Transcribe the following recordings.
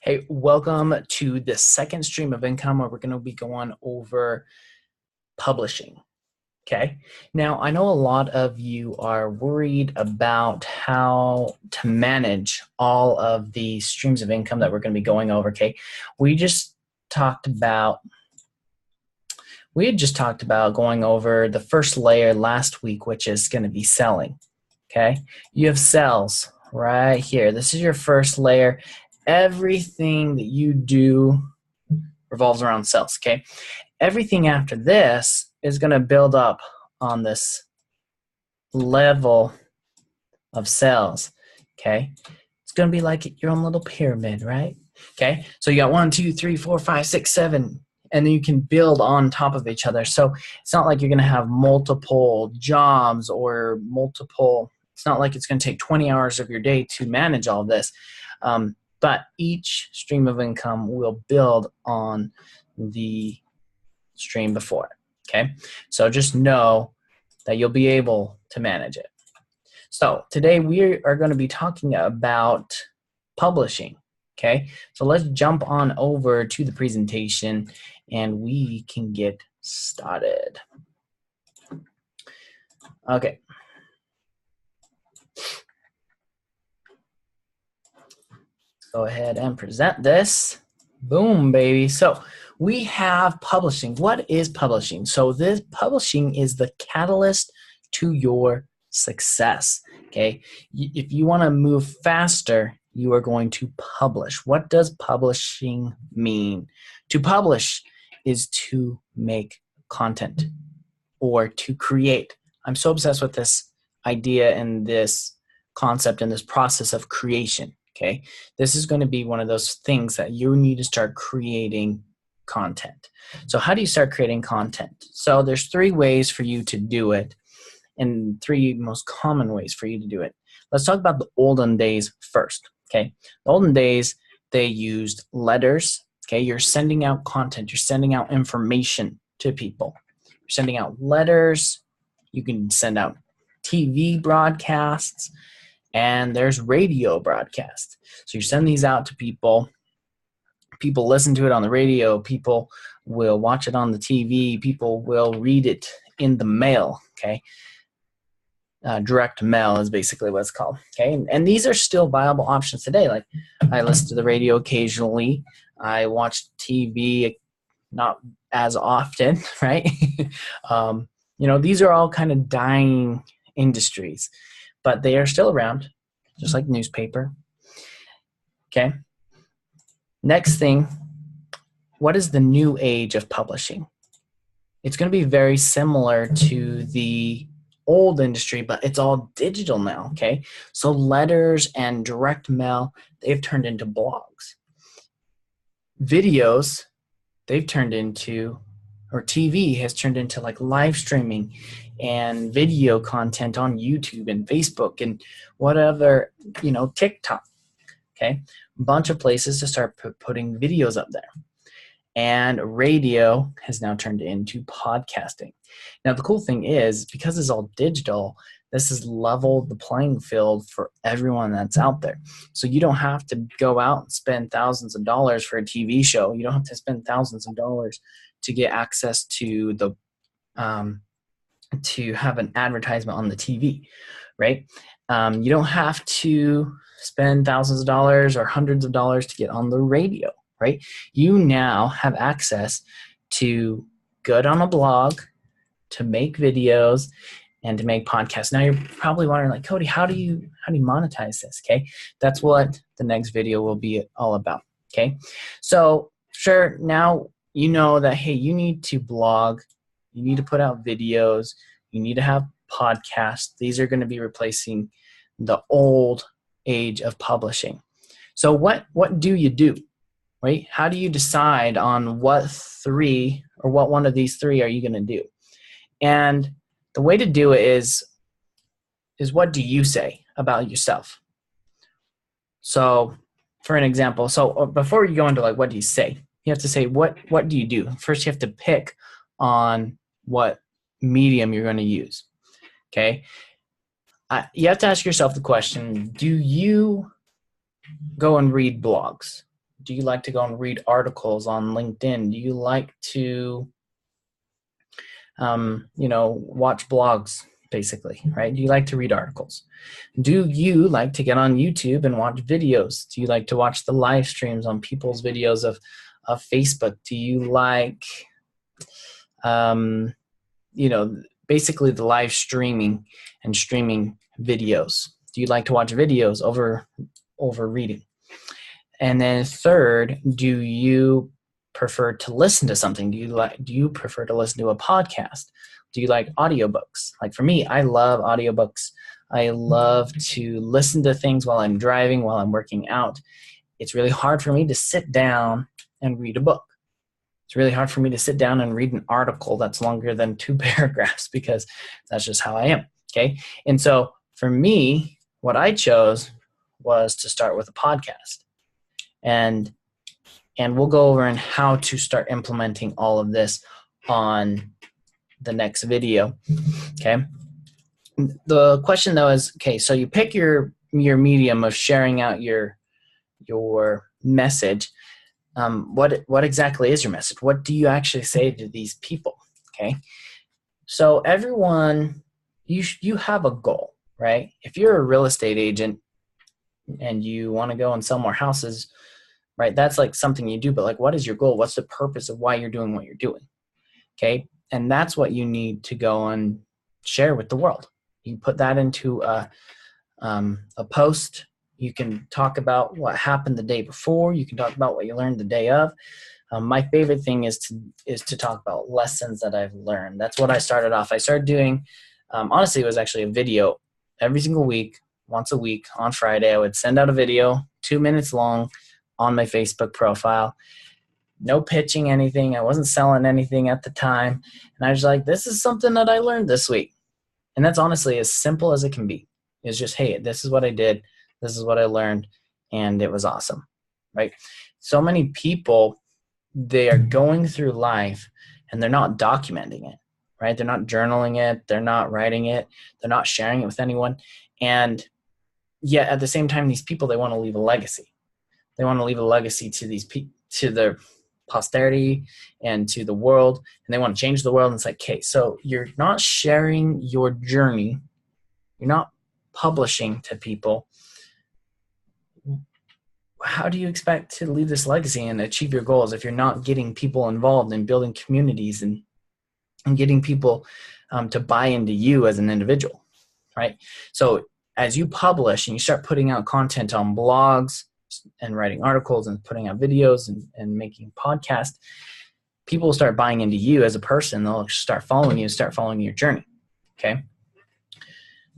Hey, welcome to the second stream of income where we're going to be going over publishing. Okay. Now, I know a lot of you are worried about how to manage all of the streams of income that we're going to be going over. Okay. We had just talked about going over the first layer last week, which is going to be selling. Okay. You have sales right here. This is your first layer. Everything that you do revolves around sales, okay? Everything after this is going to build up on this level of sales, okay? It's going to be like your own little pyramid, right? Okay, so you got 1, 2, 3, 4, 5, 6, 7, and then you can build on top of each other. So it's not like you're going to have multiple jobs or it's not like it's going to take 20 hours of your day to manage all of this. But each stream of income will build on the stream before it, okay? So just know that you'll be able to manage it. So today we are going to be talking about publishing, okay? So let's jump on over to the presentation and we can get started. Okay. Go ahead and present this. Boom, baby. So we have publishing. What is publishing? So this publishing is the catalyst to your success. Okay. If you want to move faster, you are going to publish. What does publishing mean? To publish is to make content or to create. I'm so obsessed with this idea and this concept and this process of creation. Okay, this is going to be one of those things that you need to start creating content. So how do you start creating content? So there's 3 ways for you to do it and 3 most common ways for you to do it. Let's talk about the olden days first. Okay, the olden days, they used letters. Okay, you're sending out content. You're sending out information to people. You're sending out letters. You can send out TV broadcasts. And there's radio broadcast. So you send these out to people. People listen to it on the radio. People will watch it on the TV. People will read it in the mail, okay? Direct mail is basically what it's called, okay? And these are still viable options today. Like I listen to the radio occasionally. I watch TV not as often, right? These are all kind of dying industries, but they are still around, just like newspaper. Okay. Next thing, what is the new age of publishing? It's going to be very similar to the old industry, but it's all digital now, okay? So letters and direct mail, they've turned into blogs. Videos, they've turned into, or TV has turned into like live streaming and video content on YouTube and Facebook and whatever, TikTok, okay? A bunch of places to start putting videos up there. And radio has now turned into podcasting. Now, the cool thing is, because it's all digital, this has leveled the playing field for everyone that's out there. So you don't have to go out and spend thousands of dollars for a TV show. You don't have to spend thousands of dollars to get access to the to have an advertisement on the TV, right? You don't have to spend thousands of dollars or hundreds of dollars to get on the radio, right? You now have access to get on a blog, to make videos, and to make podcasts. Now you're probably wondering, like, Cody, how do you monetize this? Okay, that's what the next video will be all about. Okay, so sure, now you know that, hey, you need to blog, you need to put out videos, you need to have podcasts. These are going to be replacing the old age of publishing. So what do you do, right? How do you decide on what 3 or what one of these 3 are you going to do? And the way to do it is what do you say about yourself? So for an example, so before you go into like what do you say, you have to say what do you do? First you have to pick on what medium you're going to use, okay? You have to ask yourself the question, do you go and read blogs? Do you like to go and read articles on LinkedIn? Do you like to, watch blogs, basically, right? Do you like to read articles? Do you like to get on YouTube and watch videos? Do you like to watch the live streams on people's videos of Facebook? Do you like, basically the live streaming and streaming videos? Do you like to watch videos over reading? And then third, do you prefer to listen to something? Do you prefer to listen to a podcast? Do you like audiobooks? Like for me, I love audiobooks. I love to listen to things while I'm driving, while I'm working out. It's really hard for me to sit down and read a book. It's really hard for me to sit down and read an article that's longer than 2 paragraphs because that's just how I am, okay? And so for me, what I chose was to start with a podcast. And we'll go over and how to start implementing all of this on the next video, okay? The question though is, okay, so you pick your medium of sharing out your message. What exactly is your message? What do you actually say to these people, okay? So everyone, you have a goal, right? If you're a real estate agent and you want to go and sell more houses, right? That's like something you do, but like, what is your goal? What's the purpose of why you're doing what you're doing? Okay. And that's what you need to go and share with the world. You put that into a post. You can talk about what happened the day before. You can talk about what you learned the day of. My favorite thing is to talk about lessons that I've learned. That's what I started off. I started doing, honestly, it was actually a video every single week, once a week on Friday. I would send out a video, 2 minutes long, on my Facebook profile. No pitching anything. I wasn't selling anything at the time. And I was like, this is something that I learned this week. And that's honestly as simple as it can be. It's just, hey, this is what I did. This is what I learned. And it was awesome, right? So many people, they are going through life and they're not documenting it, right? They're not journaling it. They're not writing it. They're not sharing it with anyone. And yet at the same time, these people, they want to leave a legacy. They want to leave a legacy to these to their posterity and to the world, and they want to change the world. And it's like, okay, so you're not sharing your journey. You're not publishing to people. How do you expect to leave this legacy and achieve your goals if you're not getting people involved in building communities and getting people to buy into you as an individual, right? So as you publish and you start putting out content on blogs and writing articles and putting out videos and making podcasts, people will start buying into you as a person. They'll start following you, start following your journey, okay?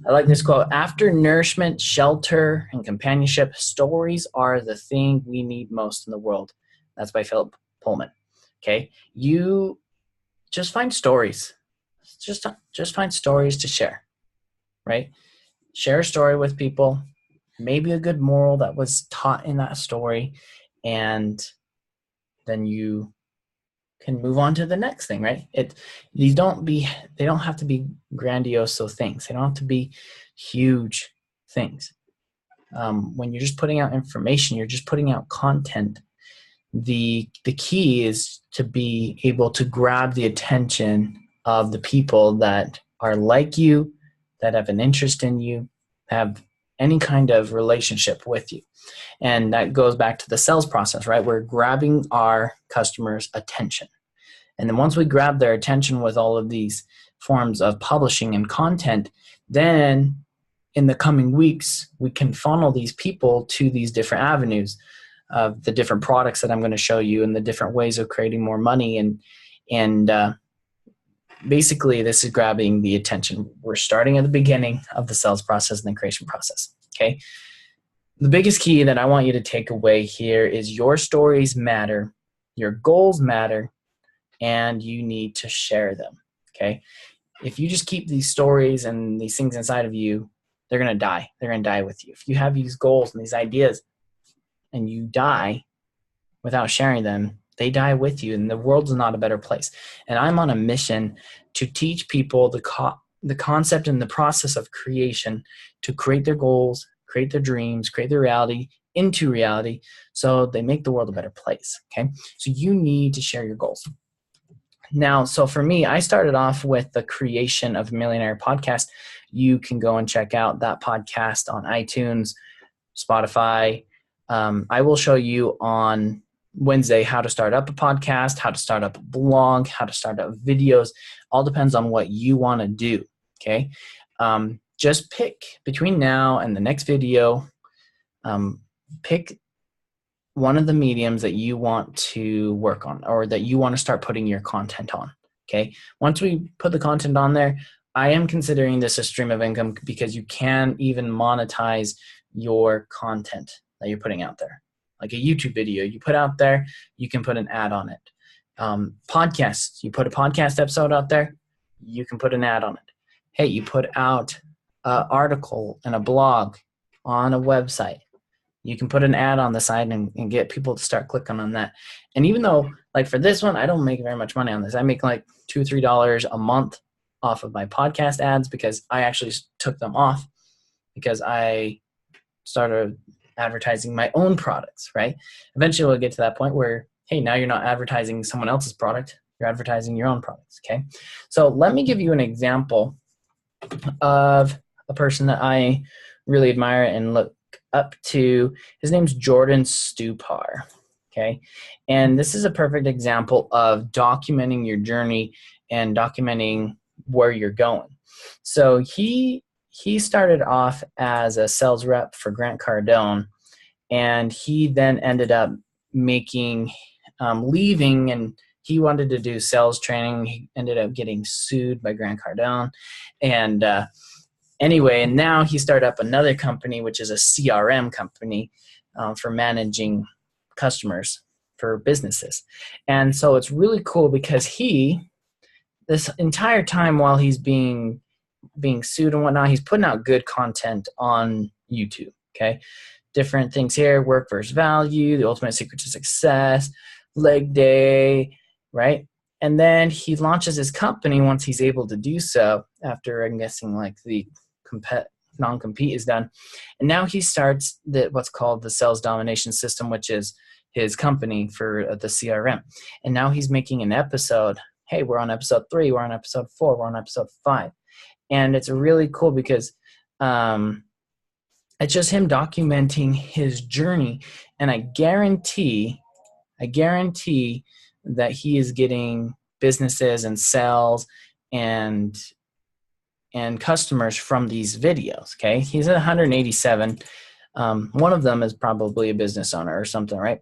I like this quote: after nourishment, shelter, and companionship, stories are the thing we need most in the world. That's by Philip Pullman, okay? You just find stories. Just find stories to share, right? Share a story with people, maybe a good moral that was taught in that story, and then you can move on to the next thing, right? They don't have to be grandiose things. They don't have to be huge things. When you're just putting out information, you're just putting out content. The key is to be able to grab the attention of the people that are like you, that have an interest in you, have any kind of relationship with you. And that goes back to the sales process, right? We're grabbing our customers' attention. And then once we grab their attention with all of these forms of publishing and content, then in the coming weeks, we can funnel these people to these different avenues of the different products that I'm going to show you and the different ways of creating more money. And basically, this is grabbing the attention. We're starting at the beginning of the sales process and the creation process, okay? The biggest key that I want you to take away here is your stories matter, your goals matter, and you need to share them, okay? If you just keep these stories and these things inside of you, they're going to die. They're going to die with you. If you have these goals and these ideas and you die without sharing them, they die with you, and the world's not a better place. And I'm on a mission to teach people the concept and the process of creation, to create their goals create their dreams, create their reality into reality, so they make the world a better place, okay? So you need to share your goals. Now, so for me, I started off with the creation of Millionaire Podcast. You can go and check out that podcast on iTunes, Spotify. I will show you on Wednesday how to start up a podcast, how to start up a blog, how to start up videos. All depends on what you want to do, okay? Just pick between now and the next video, pick one of the mediums that you want to work on or that you want to start putting your content on, okay? Once we put the content on there, I am considering this a stream of income because you can even monetize your content that you're putting out there. Like a YouTube video you put out there, you can put an ad on it. Podcasts, you put a podcast episode out there, you can put an ad on it. Hey, you put out an article and a blog on a website, you can put an ad on the side and get people to start clicking on that. And even though, like for this one, I don't make very much money on this. I make like $2 or $3 a month off of my podcast ads because I actually took them off because I started advertising my own products, right? Eventually we'll get to that point where, hey, now you're not advertising someone else's product, you're advertising your own products, okay? So let me give you an example of a person that I really admire and look up to. His name's Jordan Stupar, okay? And this is a perfect example of documenting your journey and documenting where you're going. So he started off as a sales rep for Grant Cardone, and he then ended up leaving, and he wanted to do sales training. He ended up getting sued by Grant Cardone, and anyway, and now he started up another company, which is a CRM company for managing customers for businesses. And so it's really cool because this entire time while he's being sued and whatnot, he's putting out good content on YouTube, okay? Different things here, work versus value, the ultimate secret to success, leg day, right? And then he launches his company once he's able to do so after, I'm guessing, like the non-compete is done. And now he starts what's called the Sales Domination System, which is his company for the CRM. And now he's making an episode. Hey, we're on episode 3, we're on episode 4, we're on episode 5. And it's really cool because it's just him documenting his journey. And I guarantee that he is getting businesses and sales and customers from these videos, okay? He's at 187. One of them is probably a business owner or something, right?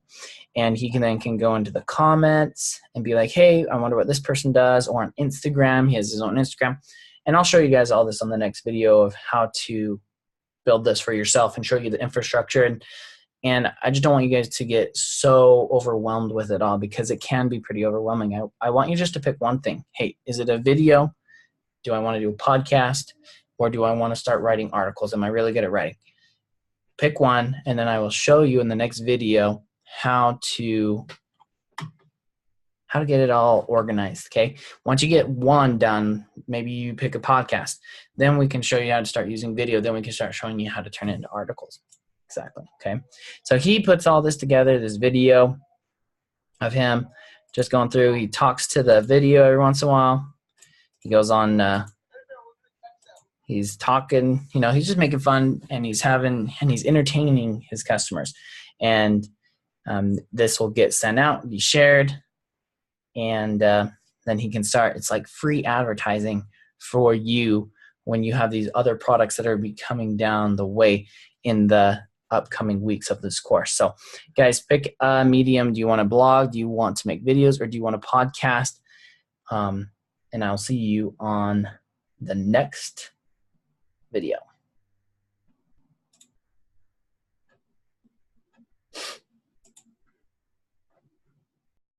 And he can go into the comments and be like, hey, I wonder what this person does, or on Instagram, he has his own Instagram. And I'll show you guys all this on the next video of how to build this for yourself and show you the infrastructure. And I just don't want you guys to get so overwhelmed with it all because it can be pretty overwhelming. I want you just to pick one thing. Hey, is it a video? Do I want to do a podcast? Or do I want to start writing articles? Am I really good at writing? Pick one, and then I will show you in the next video how to get it all organized, okay? Once you get one done, maybe you pick a podcast. Then we can show you how to start using video. Then we can start showing you how to turn it into articles. Exactly, okay? So he puts all this together, this video of him just going through. He talks to the video every once in a while. He goes on, he's talking, he's just making fun, and he's entertaining his customers. And this will get sent out, be shared, and then he can start. It's like free advertising for you when you have these other products that are coming down the way in the upcoming weeks of this course. So guys, pick a medium. Do you want to blog? Do you want to make videos? Or do you want a podcast? And I'll see you on the next video.